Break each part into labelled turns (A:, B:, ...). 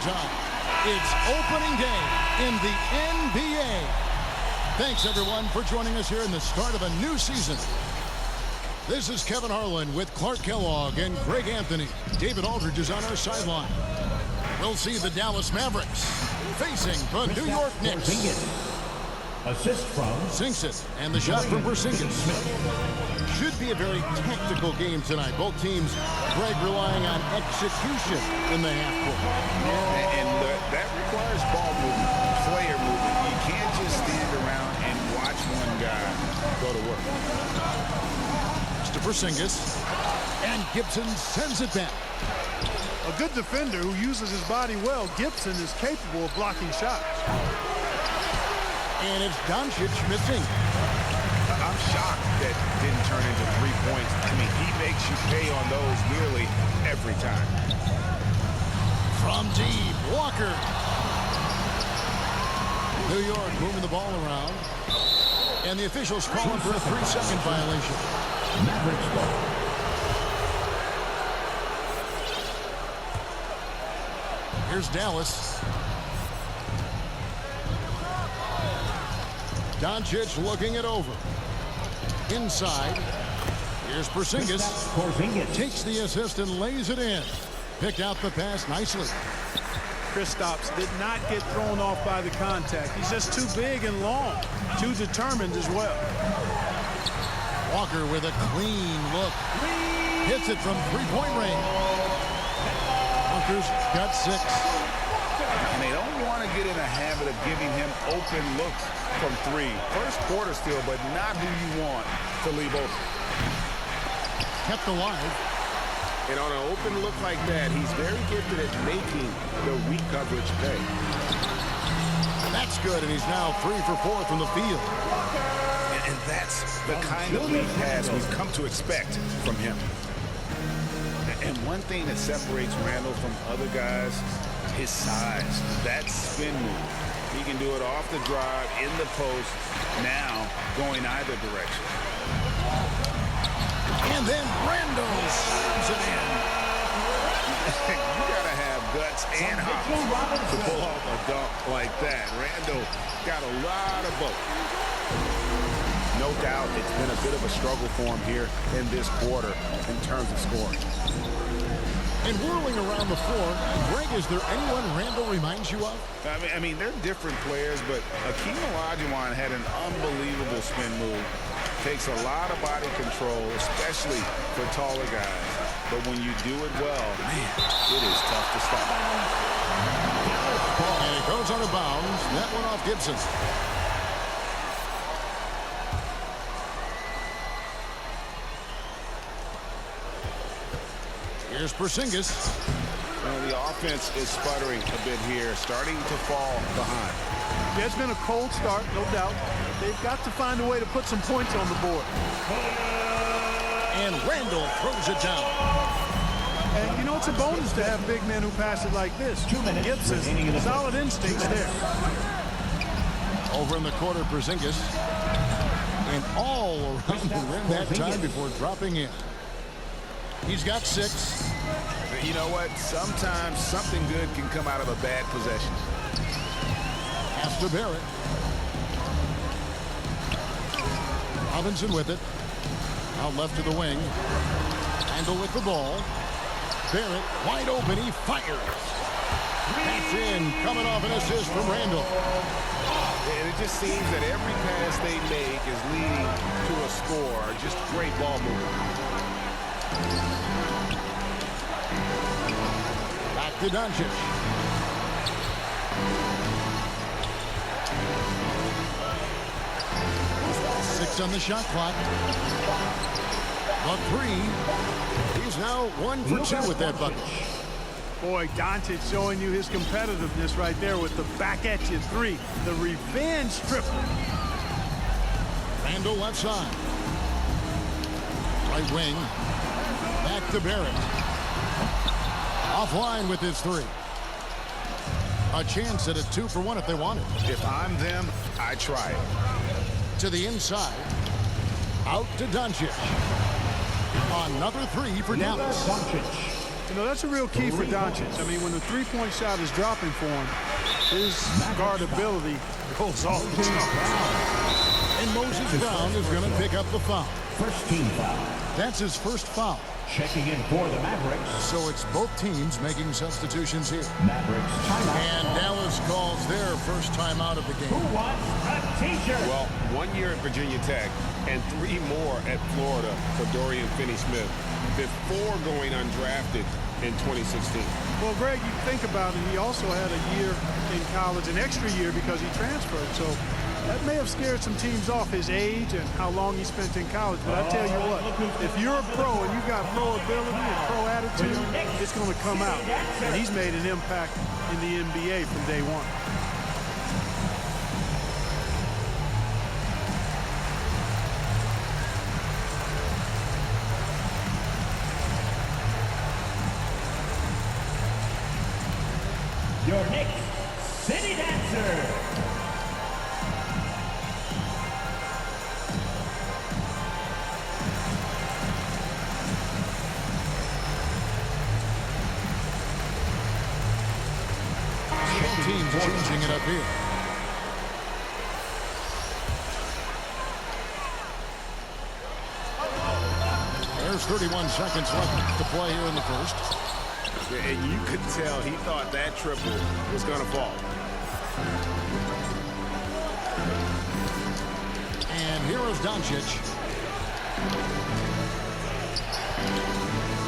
A: time. It's opening day in the NBA. Thanks, everyone, for joining us here in the start of a new season. This is Kevin Harlan with Clark Kellogg and Greg Anthony. David Aldridge is on our sideline. We'll see the Dallas Mavericks facing the New York Knicks.
B: Assist from
A: sinks it, and the shot from Porzingis. Should be a very tactical game tonight. Both teams, Greg, relying on execution in the half court.
C: And that requires ball movement, player movement. You can't just stand around and watch one guy go to work.
A: To Porzingis, and Gibson sends it back.
D: A good defender who uses his body well. Gibson is capable of blocking shots.
A: And it's Doncic missing.
C: I'm shocked that didn't turn into 3 points. I mean, he makes you pay on those nearly every time.
A: From deep, Walker. New York moving the ball around. And the officials call him for a 3-second violation.
B: Mavericks ball.
A: Here's Dallas. Doncic looking it over. Inside. Here's Porzingis. Takes the assist and lays it in. Picked out the pass nicely.
D: Kristaps did not get thrown off by the contact. He's just too big and long. Too determined as well.
A: Walker with a clean look. Hits it from three-point range. Walker's got 6.
C: And they don't want to get in a habit of giving him open looks from 3. First quarter still, but not who you want to leave open.
A: Kept alive.
C: And on an open look like that, he's very gifted at making the weak coverage pay.
A: That's good, and he's now 3 for 4 from the field.
C: And that's the kind of lead pass we've come to expect from him. And one thing that separates Randle from other guys, his size. That spin move. He can do it off the drive, in the post, now going either direction.
A: And then Randle slams it in.
C: You gotta have guts and hops to pull off a dunk like that. Randle got a lot of both. No doubt it's been a bit of a struggle for him here in this quarter in terms of scoring.
A: And whirling around the floor, Greg, is there anyone Randle reminds you of?
C: I mean, they're different players, but Hakeem Olajuwon had an unbelievable spin move. Takes a lot of body control, especially for taller guys. But when you do it well, man, it is tough to stop.
A: And it goes out of bounds. That one off Gibson. Here's Porzingis.
C: Well, the offense is sputtering a bit here, starting to fall behind.
D: Yeah, it's been a cold start, no doubt. They've got to find a way to put some points on the board.
A: And Randle throws it down.
D: And, you know, it's a bonus to have big men who pass it like this.
B: 2 minutes.
D: Gibson, solid instincts there.
A: Over in the corner, Porzingis. And all around the rim that time before dropping in. He's got 6.
C: You know what? Sometimes something good can come out of a bad possession.
A: Pass to Barrett. Robinson with it. Out left to the wing. Randle with the ball. Barrett wide open. He fires. That's in. Coming off an assist from Randle.
C: And it just seems that every pass they make is leading to a score. Just great ball movement.
A: Back to Doncic. Six on the shot clock. The 3. He's now 1 for 2 with that bucket.
D: Boy, Doncic showing you his competitiveness right there with the back-at-you 3. The revenge triple.
A: Randle left side. Right wing. Back to Barrett. Offline with his 3. A chance at a 2 for 1 if they want it.
C: If I'm them, I try it.
A: To the inside. Out to Doncic. Another 3 for Dallas.
D: You know, that's a real key for Doncic. I mean, when the three-point shot is dropping for him, his guardability goes off the top.
A: And Moses Brown is going to pick up the foul.
B: First team foul.
A: That's his first foul.
B: Checking in for the Mavericks.
A: So it's both teams making substitutions here.
B: Mavericks timeout.
A: And Dallas calls their first timeout of the game.
B: Who wants a t-shirt?
E: Well, 1 year at Virginia Tech and 3 more at Florida for Dorian Finney-Smith before going undrafted in 2016.
D: Well, Greg, you think about it, he also had a year in college, an extra year because he transferred. So that may have scared some teams off, his age and how long he spent in college. But I tell you what, if you're a pro and you've got pro ability and pro attitude, it's going to come out. And he's made an impact in the NBA from day one.
B: Your Knicks City Dancer.
A: Both teams changing it up here. There's 31 seconds left to play here in the first.
C: And you could tell he thought that triple was going to fall.
A: And here is Doncic.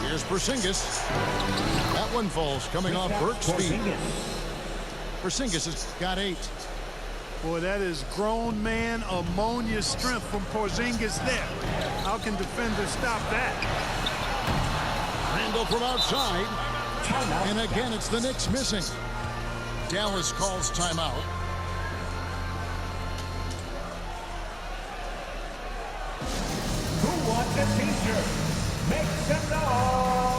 A: Here's Porzingis. That one falls coming off Burke's feet. Porzingis has got 8.
D: Boy, that is grown man ammonia strength from Porzingis there. How can defenders stop that?
A: Randall from outside. And again, it's the Knicks missing. Dallas calls timeout.
B: Who wants a t-shirt? Make some noise!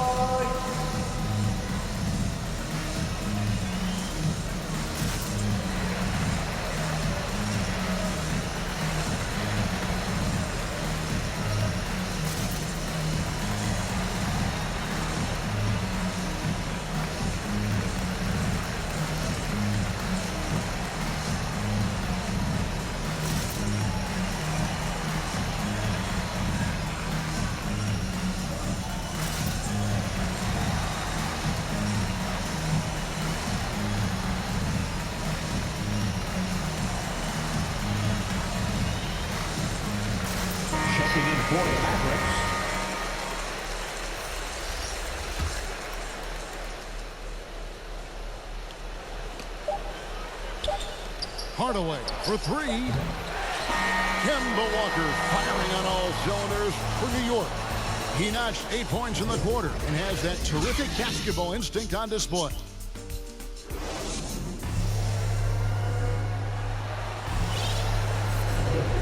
B: Checking in for the Mavericks.
A: Hardaway for 3. Kemba Walker firing on all cylinders for New York. He notched 8 points in the quarter and has that terrific basketball instinct on display.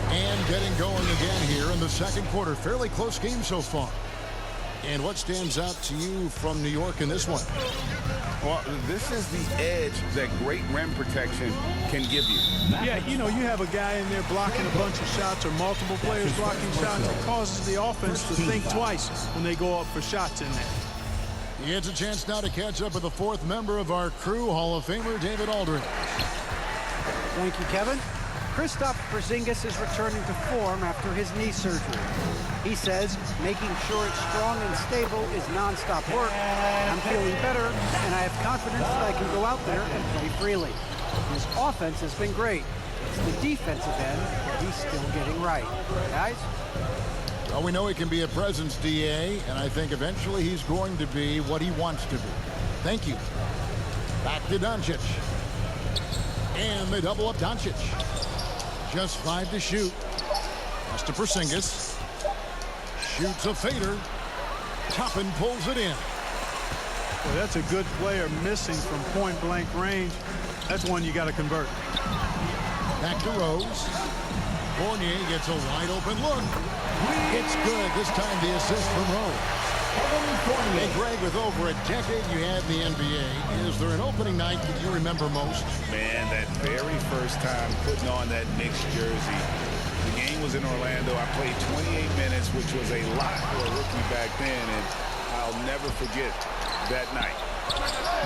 A: And getting going again here in the second quarter. Fairly close game so far. And what stands out to you from New York in this one?
C: Well, this is the edge that great rim protection can give you.
D: Yeah, you know, you have a guy in there blocking a bunch of shots or multiple players blocking shots. It causes the offense to think twice when they go up for shots in there.
A: He gets a chance now to catch up with the 4th member of our crew, Hall of Famer David Aldridge.
F: Thank you, Kevin. Kristaps Porzingis is returning to form after his knee surgery. He says making sure it's strong and stable is nonstop work. I'm feeling better, and I have confidence that I can go out there and play freely. His offense has been great. It's the defensive end that he's still getting right. Guys?
A: Well, we know he can be a presence, DA, and I think eventually he's going to be what he wants to be. Thank you. Back to Doncic. And they double up Doncic. Just 5 to shoot. Pass to Porzingis. Shoots a fader. Toppin pulls it in.
D: Well, that's a good player missing from point-blank range. That's one you got to convert.
A: Back to Rose. Fournier gets a wide-open look. It's good. This time the assist from Rose. Hey, Greg, with over a decade you had in the NBA, is there an opening night that you remember most?
C: Man, that very first time putting on that Knicks jersey. The game was in Orlando. I played 28 minutes, which was a lot for a rookie back then, and I'll never forget that night.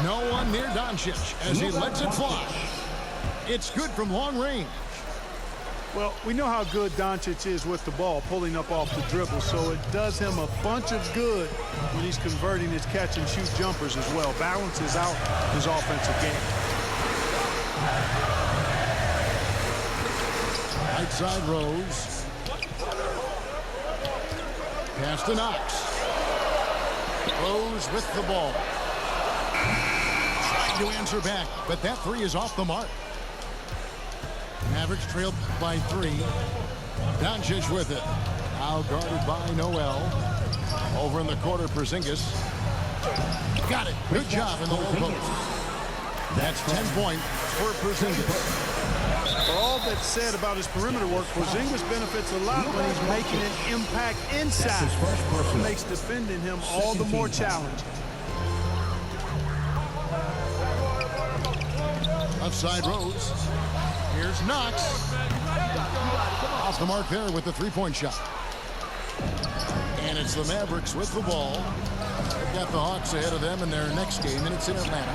A: No one near Doncic as he lets it fly. It's good from long range.
D: Well, we know how good Doncic is with the ball, pulling up off the dribble, so it does him a bunch of good when he's converting his catch-and-shoot jumpers as well. Balances out his offensive game.
A: Right side Rose. Pass to Knox. Rose with the ball. Trying to answer back, but that three is off the mark. Mavericks trailed by 3. Doncic with it. Now guarded by Noel. Over in the corner, Porzingis. Got it. Good job in the low post. That's 10 points for Porzingis.
D: For all that's said about his perimeter work, Porzingis benefits a lot when he's making an impact inside. It makes defending him all the more challenging.
A: Outside Rose. Here's Knox. Off the mark there with the three-point shot. And it's the Mavericks with the ball. They've got the Hawks ahead of them in their next game, and it's in Atlanta.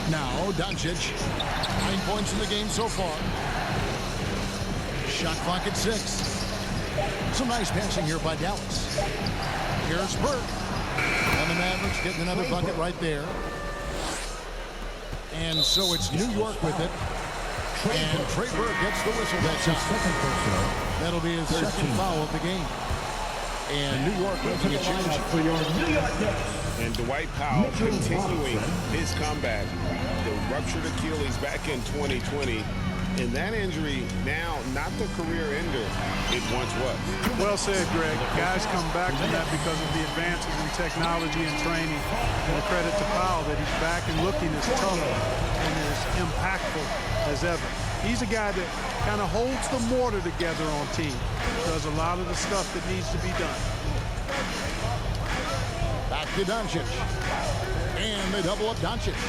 A: Now, Doncic. 9 points in the game so far. Shot clock at 6. Some nice passing here by Dallas. Here's Burke. And the Mavericks getting another bucket right there. And so it's New York with it. And Trey Burke gets the whistle that time. That'll be his second foul of the game. And New York making a change.
E: And Dwight Powell continuing his comeback. The ruptured Achilles back in 2020. And that injury now not the career ender it once was.
D: Well said, Greg. Guys come back from that because of the advances in technology and training. And a credit to Powell that he's back and looking as tough and as impactful as ever. He's a guy that kind of holds the mortar together on team. Does a lot of the stuff that needs to be done.
A: Back to Doncic. And they double up Doncic.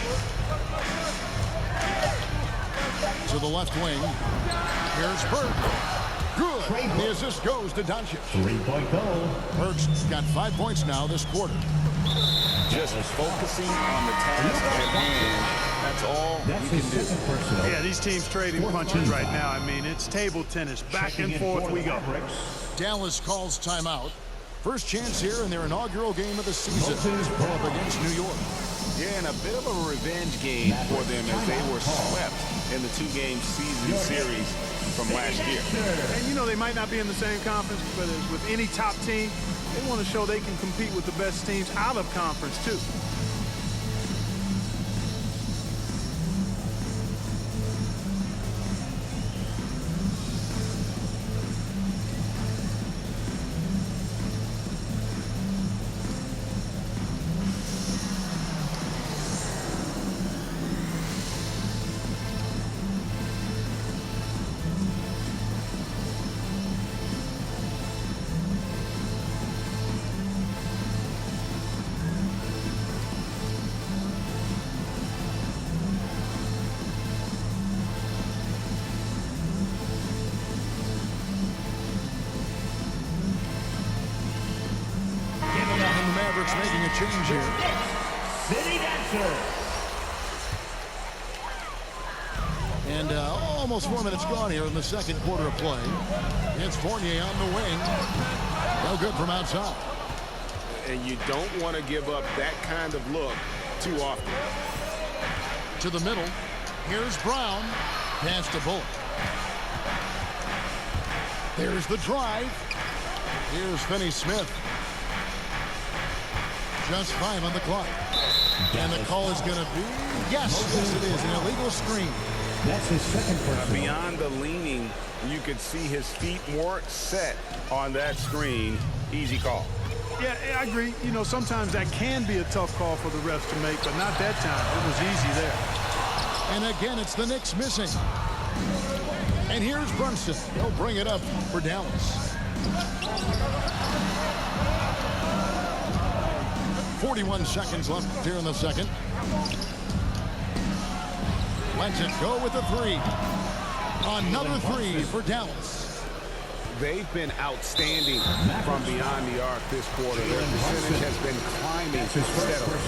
A: To the left wing. Here's Burke. Good. The assist goes to Doncic.
B: 3-point goal.
A: Burke's got 5 points now this quarter.
C: Just focusing on the task at hand. That's all you can do.
D: Yeah, these teams trading punches right now. I mean, it's table tennis. Back and forth we go.
A: Dallas calls timeout. First chance here in their inaugural game of the season. Go up against New York.
C: Yeah, and a bit of a revenge game for them as they were swept in the 2-game season series from last year.
D: And you know, they might not be in the same conference, but as with any top team, they want to show they can compete with the best teams out of conference too.
A: Making a change here.
B: City Dancer.
A: And almost 4 minutes gone here in the second quarter of play. It's Fournier on the wing. No good from outside.
E: And you don't want to give up that kind of look too often.
A: To the middle. Here's Brown. Pass to Bullock. There's the drive. Here's Finney-Smith. Just 5 on the clock. And the call is going to be, yes, it is, an illegal screen.
B: That's his second personal.
C: Beyond the leaning, you could see his feet weren't set on that screen. Easy call.
D: Yeah, I agree. You know, sometimes that can be a tough call for the refs to make, but not that time. It was easy there.
A: And again, it's the Knicks missing. And here's Brunson. He'll bring it up for Dallas. 41 seconds left here in the second. Lets it go with a 3. Another 3 for Dallas.
E: they've been outstanding from beyond the arc this quarter. Their percentage has been climbing steadily.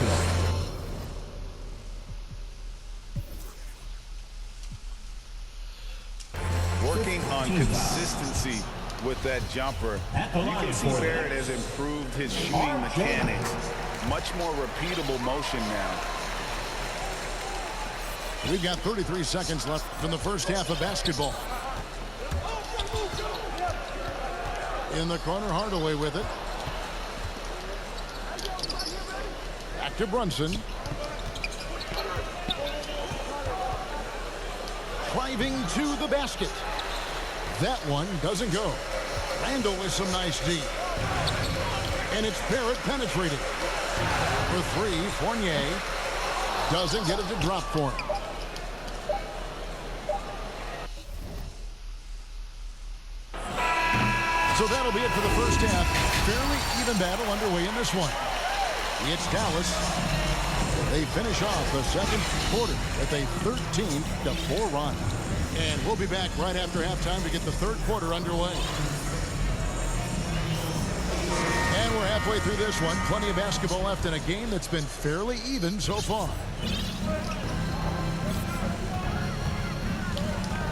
C: Working on consistency with that jumper. You can see Barrett has improved his shooting mechanics. Much more repeatable motion now.
A: We've got 33 seconds left in the first half of basketball. In the corner, Hardaway with it. Back to Brunson. Driving to the basket. That one doesn't go. Randall with some nice D. And it's Barrett penetrating. For three, Fournier doesn't get it to drop for him. So that'll be it for the first half. Fairly even battle underway in this one. It's Dallas. They finish off the second quarter with a 13-4 run. And we'll be back right after halftime to get the third quarter underway. And we're halfway through this one. Plenty of basketball left in a game that's been fairly even so far.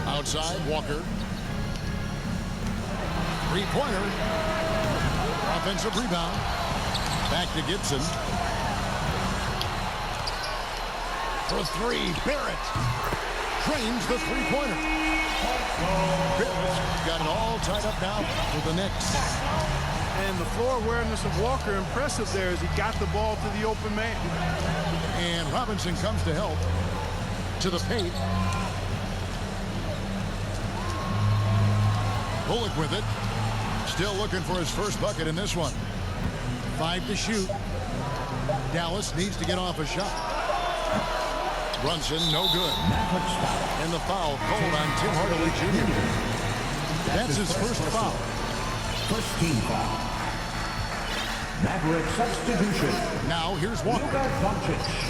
A: Outside, Walker. Three-pointer. Offensive rebound. Back to Gibson. For three, Barrett. Trains the three-pointer. Barrett's got it all tied up now for the Knicks.
D: And the floor awareness of Walker impressive there as he got the ball to the open man.
A: And Robinson comes to help. To the paint. Bullock with it. Still looking for his first bucket in this one. 5 to shoot. Dallas needs to get off a shot. Brunson, no good. And the foul called on Tim Hardaway Jr. That's his first foul.
B: First team foul. Maverick substitution.
A: Now here's Walker.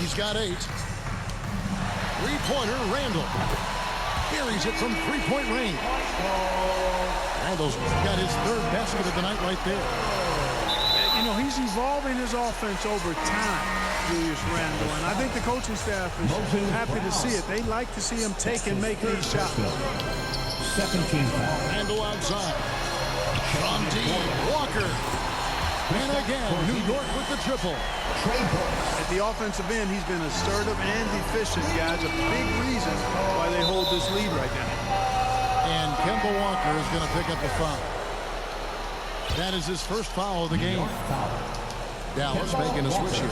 A: He's got 8. Three-pointer, Randall. Carries it from three-point range. Randall's got his third basket of the night right there.
D: You know, he's evolving his offense over time, Julius Randle, and I think the coaching staff is happy to see it. They like to see him take and make these shots.
B: 17 foul.
A: Randall outside. From deep, Walker. And again, New York with the triple.
D: At the offensive end, he's been assertive and efficient, guys. A big reason why they hold this lead right now.
A: And Kemba Walker is going to pick up the foul. That is his first foul of the game. Dallas making a switch here.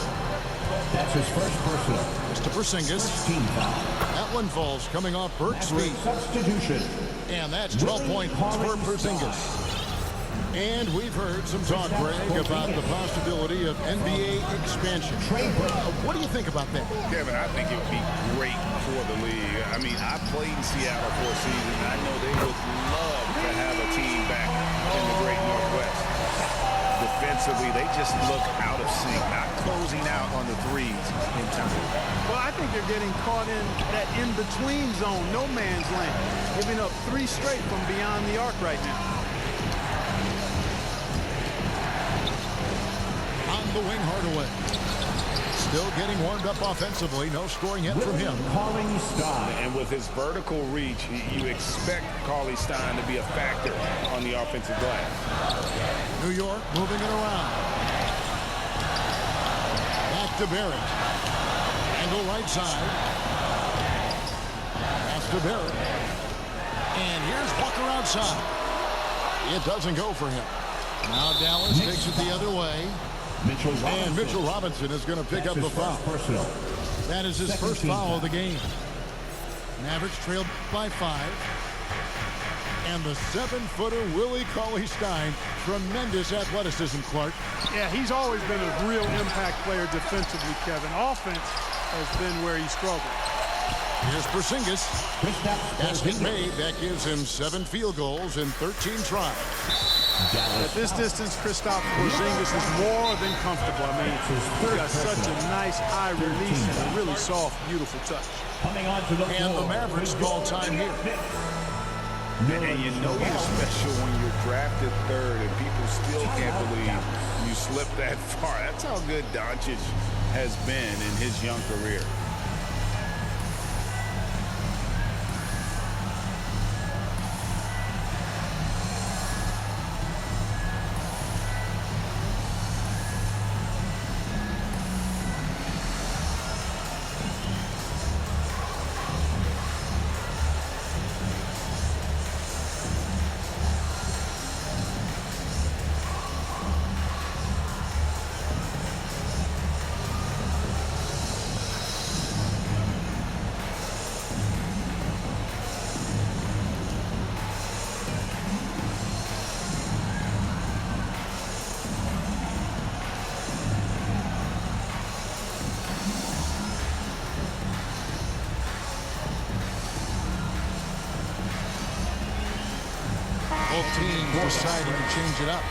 B: That's his first personal.
A: It's to Porzingis.
B: Team foul.
A: That one falls coming off Burke's feet.
B: Substitution.
A: And that's 12 points for Porzingis. And we've heard some talk, Greg, about the possibility of NBA expansion. What do you think about that?
C: Kevin, I think it would be great for the league. I mean, I played in Seattle for a season, and I know they would love to have a team back in the Great Northwest. Defensively, they just look out of sync, not closing out on the threes in time.
D: Well, I think they're getting caught in that in-between zone, no man's land, giving up 3 straight from beyond the arc right now.
A: On the wing, Hardaway. Still getting warmed up offensively. No scoring yet from him.
B: Cauley Stein.
E: And with his vertical reach, you expect Cauley Stein to be a factor on the offensive glass.
A: New York moving it around. Back to Barrett. Randall right side. Pass to Barrett. And here's Walker outside. It doesn't go for him. Now Dallas takes it the other way. And Mitchell Robinson is going to pick up the foul. That is his first foul of the game. Mavericks trailed by 5. And the 7-footer Willie Cauley-Stein. Tremendous athleticism, Clark.
D: Yeah, he's always been a real impact player defensively, Kevin. Offense has been where he struggled.
A: Here's Porzingis. Basket made. That gives him 7 field goals in 13 tries.
D: At this distance, Kristaps Porzingis is more than comfortable. I mean, he's got such a nice high release and a really soft, beautiful touch.
B: Coming on to the
A: and the Mavericks call time here.
C: And you know you're special when you're drafted third and people still can't believe you slipped that far. That's how good Doncic has been in his young career.
A: Both teams deciding to change it up.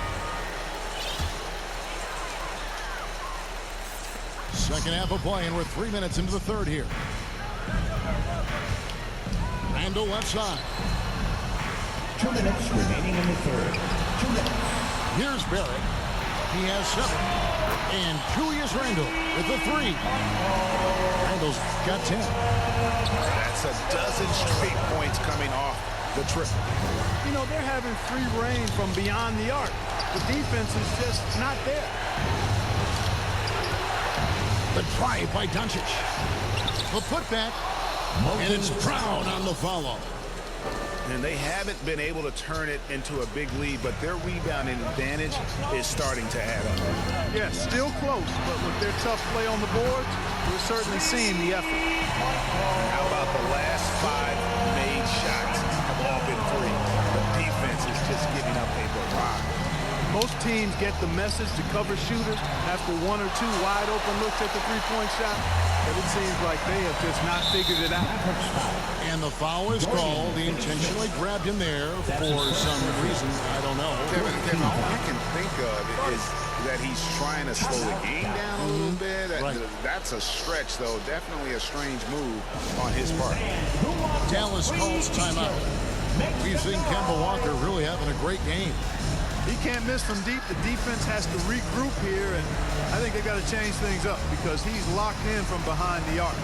A: Second half of play, and we're 3 minutes into the third here. Randall left side.
B: 2 minutes remaining in the third. 2 minutes.
A: Here's Barrett. He has 7. And Julius Randle with the 3. Randle's got 10.
C: That's a dozen straight points coming off the triple.
D: You know, they're having free reign from beyond the arc. The defense is just not there.
A: The drive by Doncic. The putback. And it's Brown on the follow.
C: And they haven't been able to turn it into a big lead, but their rebounding advantage is starting to add up.
D: Yeah, still close, but with their tough play on the boards, we're certainly seeing the effort.
C: How about the last 5 made shots have all been free? The defense is just giving up a barrage.
D: Most teams get the message to cover shooters after 1 or 2 wide open looks at the three-point shot, but it seems like they have just not figured it out.
A: And the foul is called. He intentionally grabbed him there for some reason. I don't know.
C: Kevin, all I can think of is that he's trying to slow the game down a little bit.
A: Right.
C: That's a stretch, though. Definitely a strange move on his part.
A: Dallas calls timeout. We've seen Kemba Walker really having a great game.
D: He can't miss from deep. The defense has to regroup here, and I think they got to change things up because he's locked in from behind the arc.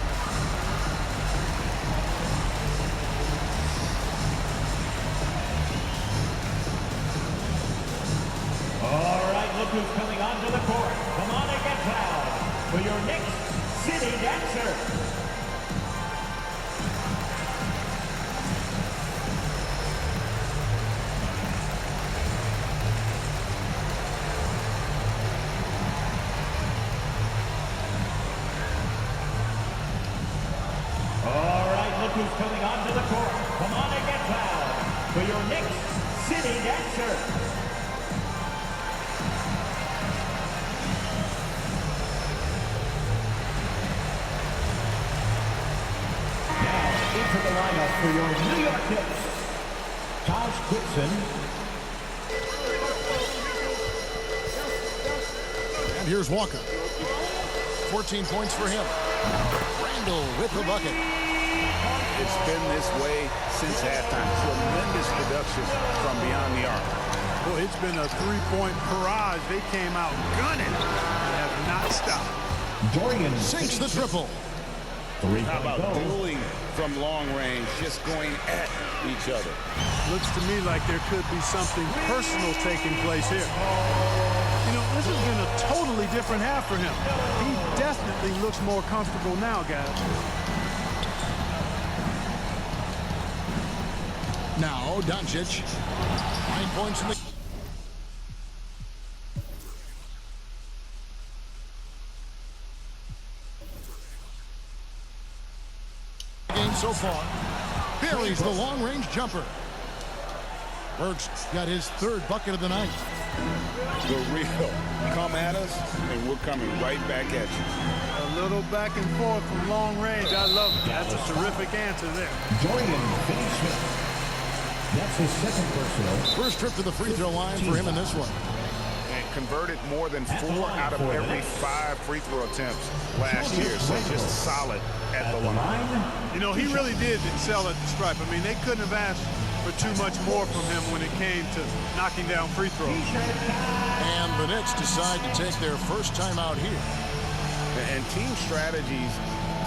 B: All right, look who's coming onto the court. Come on and get loud for your next city dancer. All right, look who's coming onto the court. Come on and get loud for your next city dancer. Into the lineup for your New York Knicks, Taj Gibson.
A: And here's Walker. 14 points for him. Randle with the bucket.
C: It's been this way since halftime. Tremendous production from beyond the arc.
D: Boy, it's been a three-point barrage. They came out gunning and have not stopped.
B: Dorian
A: Sinks the triple.
C: How about dueling from long range, just going at each other?
D: Looks to me like there could be something personal taking place here. You know, this has been a totally different half for him. He definitely looks more comfortable now, guys.
A: Now, Doncic. 9 points in the game so far. Buries the long-range jumper. Burks got his 3rd bucket of the night.
C: The real. Come at us, and we're coming right back at you.
D: A little back and forth from long range. I love it. That's a terrific answer there.
B: Dorian Finney-Smith. That's his 2nd personal.
A: First trip to the free throw line for him in this one.
C: And converted more than 4 out of every 5 free throw attempts last year. So just solid at the line.
D: You know, he really did excel at the stripe. I mean, they couldn't have asked for too much more from him when it came to knocking down free throws.
A: And the Knicks decide to take their first time out here.
C: And team strategies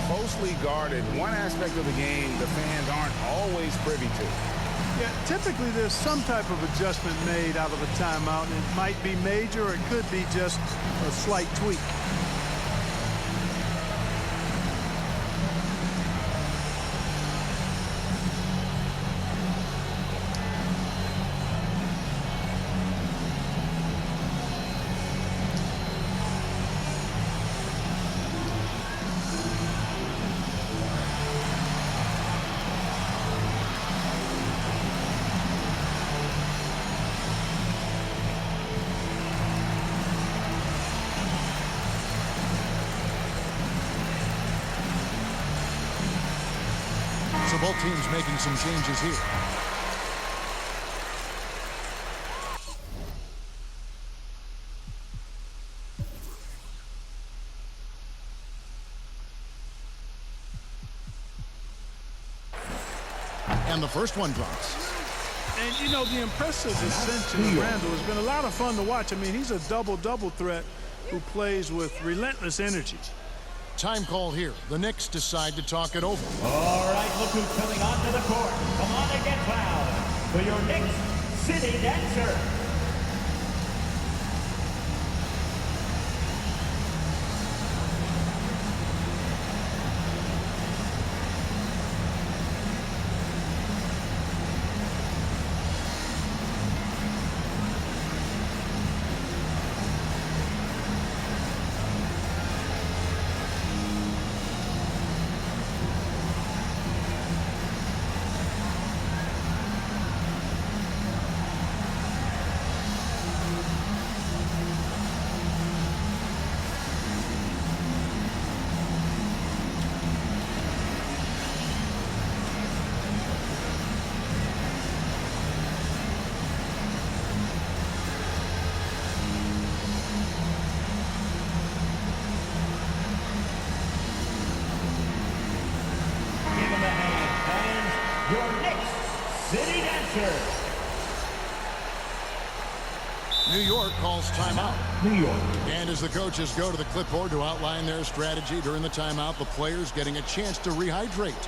C: closely guarded. One aspect of the game the fans aren't always privy to.
D: Yeah, typically there's some type of adjustment made out of a timeout, and it might be major or it could be just a slight tweak.
A: So both teams making some changes here. And the first one drops.
D: And, you know, the impressive ascension of Randall has been a lot of fun to watch. I mean, he's a double-double threat who plays with relentless energy.
A: Time call here. The Knicks decide to talk it over.
B: All right, look who's coming onto the court. Come on and get loud for your Knicks City Dancer. Your Knicks City Dancer.
A: New York calls timeout.
B: New York.
A: And as the coaches go to the clipboard to outline their strategy during the timeout, the players getting a chance to rehydrate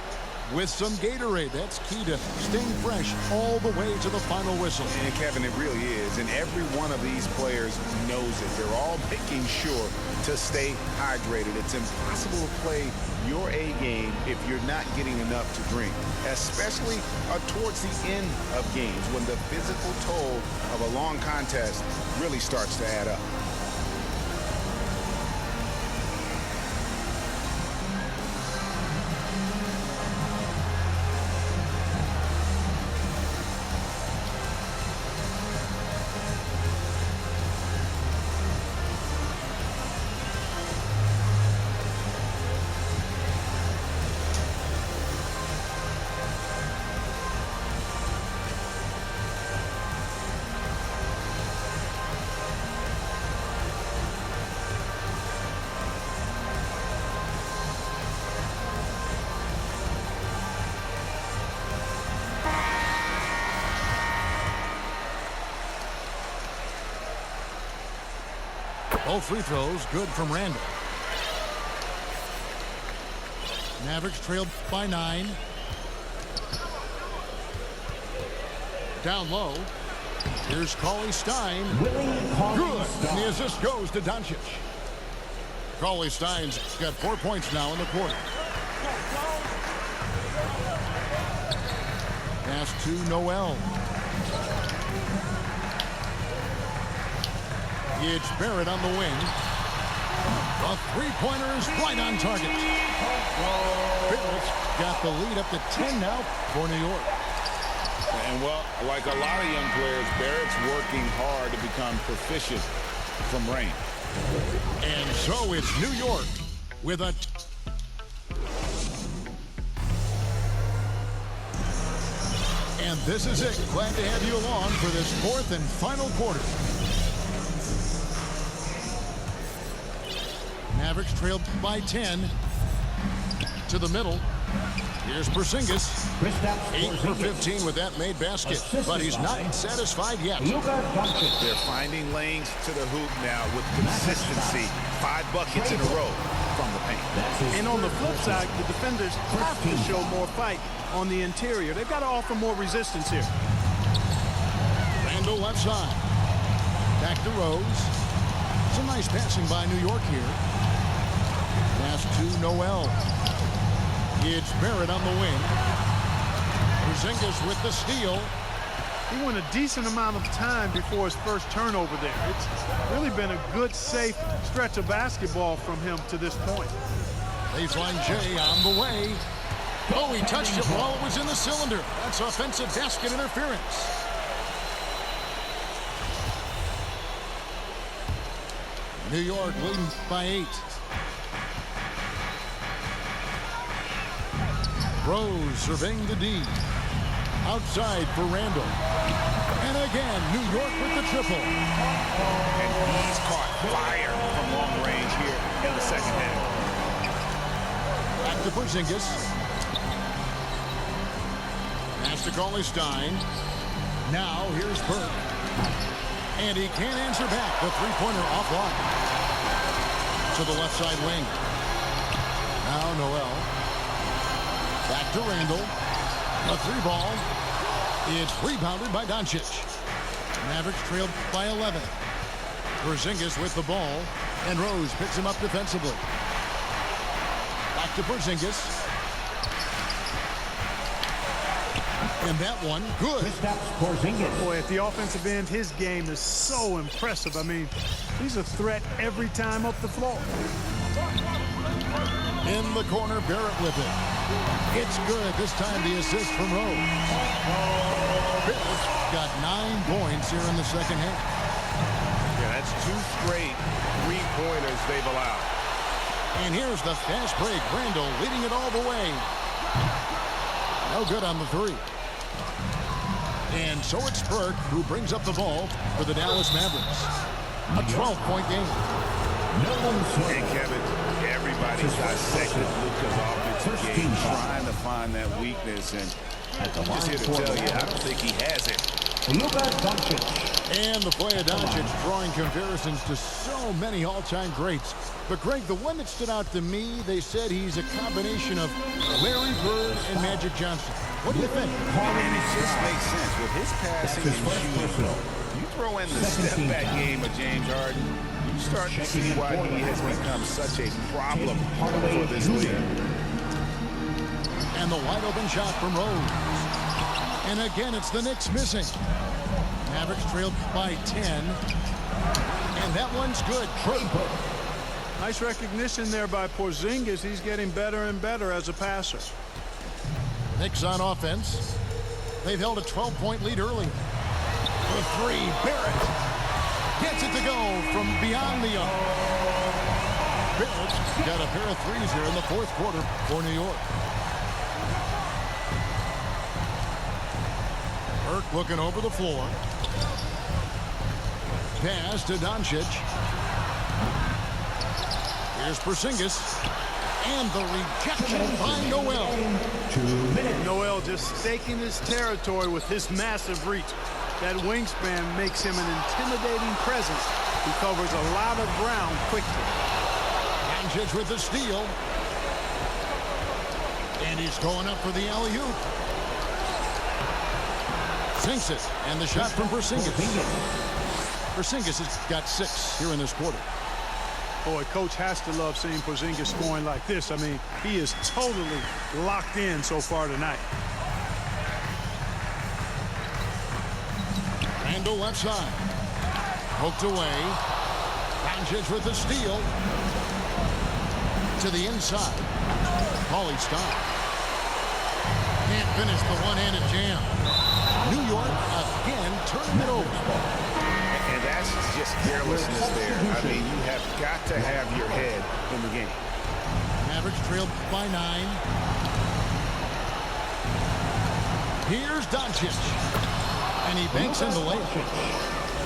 A: with some Gatorade. That's key to staying fresh all the way to the final whistle.
C: And Kevin, it really is. And every one of these players knows it. They're all making sure to stay hydrated. It's impossible to play your A game if you're not getting enough to drink, especially towards the end of games when the physical toll of a long contest really starts to add up.
A: Both free throws good from Randall. Mavericks trailed by 9. Down low. Here's Cauley-Stein. Good. And the assist goes to Doncic. Cauley-Stein's got 4 points now in the quarter. Pass to Noel. It's Barrett on the wing. The three-pointer is right on target. Barrett's got the lead up to 10 now for New York.
C: And, well, like a lot of young players, Barrett's working hard to become proficient from range.
A: And so it's New York with a... And this is it. Glad to have you along for this fourth and final quarter. Mavericks trailed by 10 to the middle. Here's Porzingis.
B: Kristaps
A: 8 for
B: Porzingis.
A: 15 with that made basket,
B: Assisted
A: but he's not
B: by
A: satisfied yet.
B: Luka Doncic.
C: They're finding lanes to the hoop now with consistency. 5 buckets in a row from the paint.
D: And on the flip side, the defenders have to show more fight on the interior. They've got to offer more resistance here.
A: Randall left side. Back to Rose. Some nice passing by New York here. Pass to Noel. It's Barrett on the wing. Porzingis with the steal.
D: He went a decent amount of time before his first turnover there. It's really been a good, safe stretch of basketball from him to this point.
A: Baseline J on the way. Oh, he touched it while it was in the cylinder. That's offensive basket interference. New York leading by 8. Rose surveying the D. Outside for Randall. And again, New York with the triple.
C: And he's caught fire from long range here in the second half.
A: Back to Porzingis. Pass to Cauley-Stein. Now here's Burke. And he can't answer back. The three-pointer offline. To the left side wing. Now Noel. Back to Randall. A 3-ball. It's rebounded by Doncic. Mavericks trailed by 11. Porzingis with the ball. And Rose picks him up defensively. Back to Porzingis. And that one, good.
B: Kristaps Porzingis.
D: Boy, at the offensive end, his game is so impressive. I mean, he's a threat every time up the floor.
A: In the corner, Barrett with it. It's good. This time the assist from Rose. Barrett's got 9 points here in the second half.
E: Yeah, that's 2 straight three-pointers they've allowed.
A: And here's the fast break. Randall leading it all the way. No good on the 3. And so it's Burke who brings up the ball for the Dallas Mavericks. A 12-point game.
C: Hey, Kevin, everybody's dissected Luka's offensive game, trying to find that weakness. And I'm just here to tell you, I don't think he has it.
B: Luka Doncic.
A: And the play of Doncic drawing comparisons to so many all-time greats. But, Greg, the one that stood out to me, they said he's a combination of Larry Bird and Magic Johnson. What do you think?
C: And it just makes sense. With his passing and shooting, you throw in the step-back game of James Harden, you start to see why he has become such a problem for this league.
A: And the wide-open shot from Rose. And again, it's the Knicks missing. Mavericks trailed by 10. And that one's good.
D: Nice recognition there by Porzingis. He's getting better and better as a passer.
A: Knicks on offense. They've held a 12-point lead early. The 3, Barrett gets it to go from beyond the arc. Barrett's got a pair of threes here in the fourth quarter for New York. Burke looking over the floor. Pass to Doncic. Here's Porzingis. And the rejection by Noel.
B: 2 minutes.
D: Noel just staking his territory with his massive reach. That wingspan makes him an intimidating presence. He covers a lot of ground quickly.
A: Doncic with the steal. And he's going up for the alley-oop. Sinks it. And the shot from Porzingis. Porzingis has got 6 here in this quarter.
D: Boy, Coach has to love seeing Porzingis scoring like this. I mean, he is totally locked in so far tonight.
A: Randall left side. Poked away. Doncic with the steal. To the inside. Cauley-Stein. Can't finish the one-handed jam. New York again turning it over.
C: And that's just carelessness there. I mean, you have got to have your head in the game.
A: Mavericks trailed by 9. Here's Doncic. And he banks in the layup.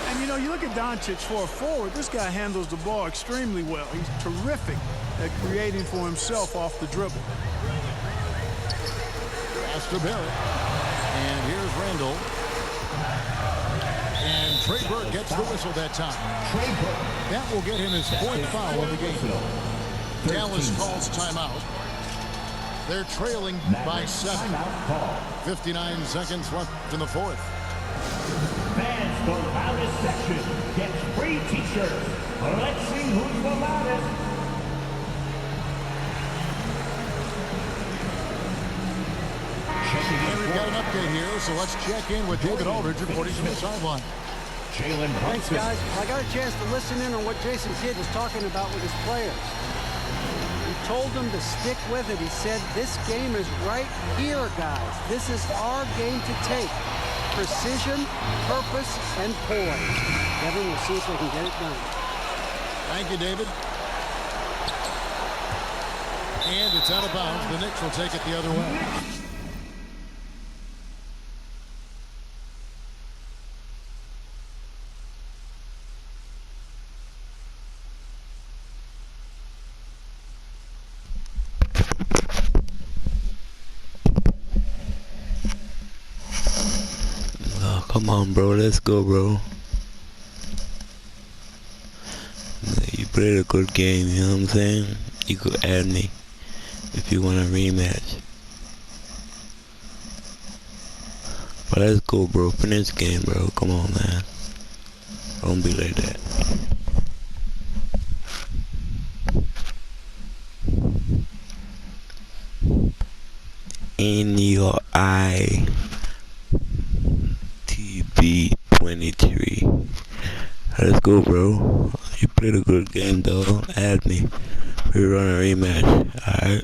D: And, you know, you look at Doncic for a forward, this guy handles the ball extremely well. He's terrific at creating for himself off the dribble.
A: Pass to Barrett. And here's Randall. And Trey Burke gets the whistle that time. That will get him his 4th foul of the game. Dallas calls timeout. They're trailing by 7. 59 seconds left in the 4th.
B: Fans, the loudest section gets free t-shirts. Let's see who's the loudest.
A: And we've got an update here, so let's check in with David Aldridge reporting from the sideline.
B: Jalen
F: Thanks,
B: Brunson.
F: guys. I got a chance to listen in on what Jason Kidd was talking about with his players. He told them to stick with it. He said, this game is right here, guys. This is our game to take. Precision, purpose, and poise. Kevin, we'll see if they can get it done.
A: Thank you, David. And it's out of bounds. The Knicks will take it the other way.
G: Come on, bro. Let's go, bro. You played a good game, you know what I'm saying? You could add me if you want a rematch. But let's go, bro. Finish the game, bro. Come on, man. Don't be like that. In your eye. TB23. Let's go, bro. You played a good game, though. Add me. We run a rematch. Alright.